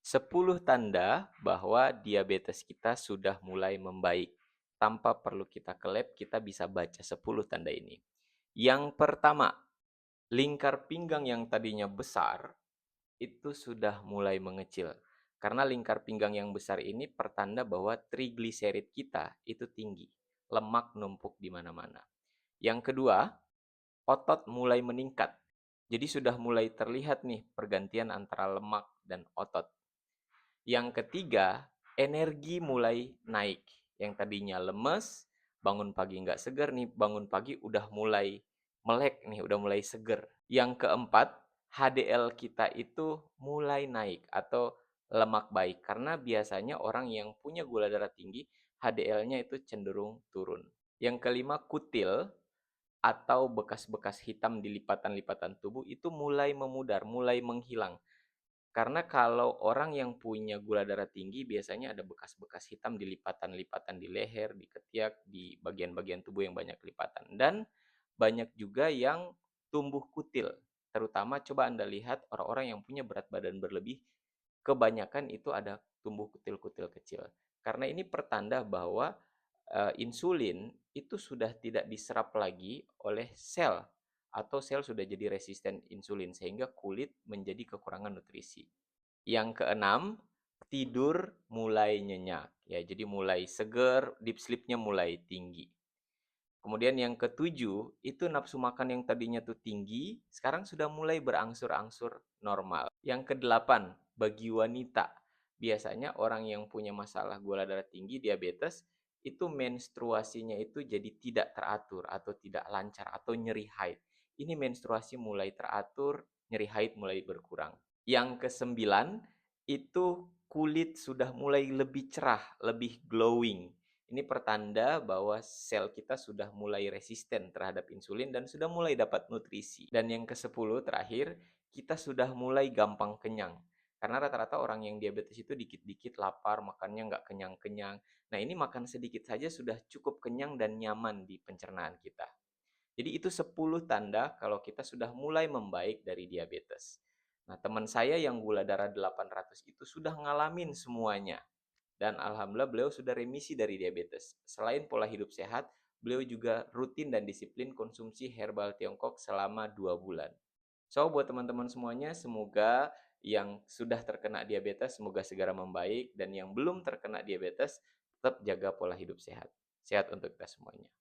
10 tanda bahwa diabetes kita sudah mulai membaik. Tanpa perlu kita ke lab, kita bisa baca 10 tanda ini. Yang pertama, lingkar pinggang yang tadinya besar itu sudah mulai mengecil. Karena lingkar pinggang yang besar ini pertanda bahwa trigliserid kita itu tinggi. Lemak numpuk di mana-mana. Yang kedua, otot mulai meningkat. Jadi sudah mulai terlihat nih pergantian antara lemak dan otot. Yang ketiga, energi mulai naik. Yang tadinya lemes, bangun pagi nggak seger nih, bangun pagi udah mulai melek nih, udah mulai seger. Yang keempat, HDL kita itu mulai naik atau lemak baik. Karena biasanya orang yang punya gula darah tinggi, HDL-nya itu cenderung turun. Yang kelima, kutil atau bekas-bekas hitam di lipatan-lipatan tubuh itu mulai memudar, mulai menghilang. Karena kalau orang yang punya gula darah tinggi biasanya ada bekas-bekas hitam di lipatan-lipatan di leher, di ketiak, di bagian-bagian tubuh yang banyak lipatan. Dan banyak juga yang tumbuh kutil. Terutama coba Anda lihat orang-orang yang punya berat badan berlebih, kebanyakan itu ada tumbuh kutil-kutil kecil. Karena ini pertanda bahwa insulin itu sudah tidak diserap lagi oleh sel atau sel sudah jadi resisten insulin sehingga kulit menjadi kekurangan nutrisi. Yang keenam, tidur mulai nyenyak ya. Jadi mulai seger, deep sleep-nya mulai tinggi. Kemudian yang ketujuh, itu nafsu makan yang tadinya tuh tinggi, sekarang sudah mulai berangsur-angsur normal. Yang kedelapan, bagi wanita, biasanya orang yang punya masalah gula darah tinggi, diabetes, itu menstruasinya itu jadi tidak teratur atau tidak lancar atau nyeri haid. Ini menstruasi mulai teratur, nyeri haid mulai berkurang. Yang kesembilan, itu kulit sudah mulai lebih cerah, lebih glowing. Ini pertanda bahwa sel kita sudah mulai resisten terhadap insulin dan sudah mulai dapat nutrisi. Dan yang ke-10 terakhir, kita sudah mulai gampang kenyang. Karena rata-rata orang yang diabetes itu dikit-dikit lapar, makannya nggak kenyang-kenyang. Nah ini makan sedikit saja sudah cukup kenyang dan nyaman di pencernaan kita. Jadi itu 10 tanda kalau kita sudah mulai membaik dari diabetes. Nah teman saya yang gula darah 800 itu sudah ngalamin semuanya. Dan alhamdulillah beliau sudah remisi dari diabetes. Selain pola hidup sehat, beliau juga rutin dan disiplin konsumsi herbal Tiongkok selama 2 bulan. So, buat teman-teman semuanya, semoga yang sudah terkena diabetes semoga segera membaik dan yang belum terkena diabetes tetap jaga pola hidup sehat. Sehat untuk kita semuanya.